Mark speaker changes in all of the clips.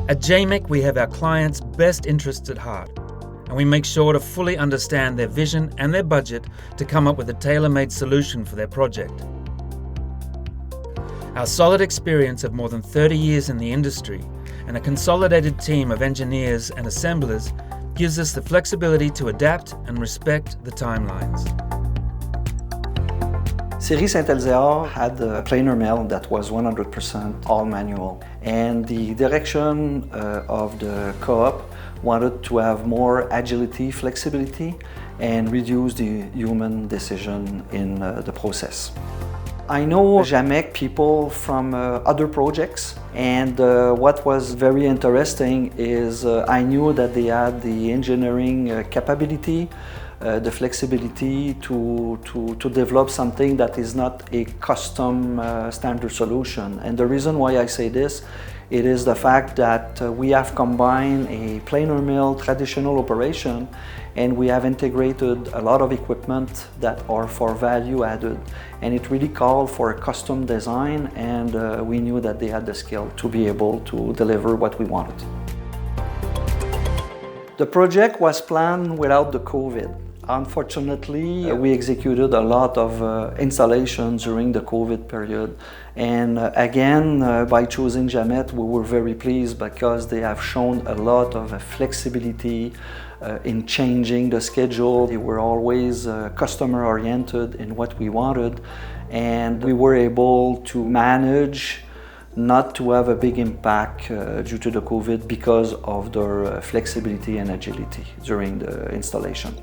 Speaker 1: At JAMEC, we have our clients' best interests at heart, and we make sure to fully understand their vision and their budget to come up with a tailor-made solution for their project. Our solid experience of more than 30 years in the industry and a consolidated team of engineers and assemblers gives us the flexibility to adapt and respect the timelines.
Speaker 2: Série Saint-Elzéar had a planer mill that was 100% all manual, and the direction of the co-op wanted to have more agility, flexibility, and reduce the human decision in the process. I know JAMEC people from other projects, and what was very interesting is I knew that they had the engineering capability, the flexibility to develop something that is not a custom standard solution. And the reason why I say this, it is the fact that we have combined a planer mill traditional operation, and we have integrated a lot of equipment that are for value added. And it really called for a custom design, and we knew that they had the skill to be able to deliver what we wanted. The project was planned without the COVID. Unfortunately, we executed a lot of installations during the COVID period. And again, by choosing JAMEC, we were very pleased because they have shown a lot of flexibility in changing the schedule. They were always customer-oriented in what we wanted, and we were able to manage not to have a big impact due to the COVID because of their flexibility and agility during the installation.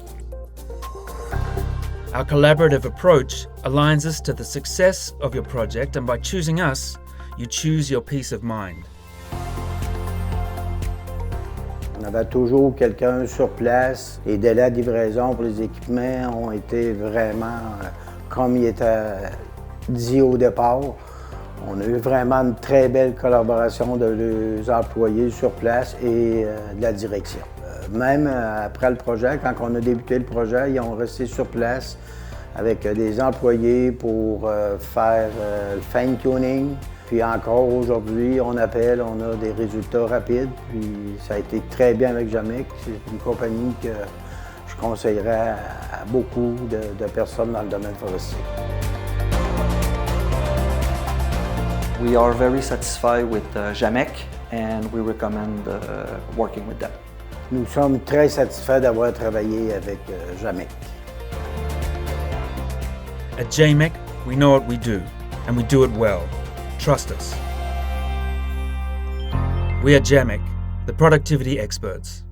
Speaker 1: Our collaborative approach aligns us to the success of your project, and by choosing us, you choose your peace of mind.
Speaker 3: On avait toujours quelqu'un sur place. Les délais de livraison pour les équipements ont été vraiment comme il était dit au départ. On a eu vraiment une très belle collaboration de les employés sur place et de la direction. Même après le projet, quand on a débuté le projet, ils ont resté sur place avec des employés pour faire le fine-tuning. Puis encore aujourd'hui, on appelle, on a des résultats rapides. Puis ça a été très bien avec JAMEC. C'est une compagnie que je conseillerais à beaucoup de personnes dans le domaine forestier.
Speaker 2: We are very satisfied with JAMEC, and we recommend working with them.
Speaker 3: Nous sommes très satisfaits d'avoir travaillé avec JAMEC.
Speaker 1: At JAMEC, we know what we do, and we do it well. Trust us. We are JAMEC, the productivity experts.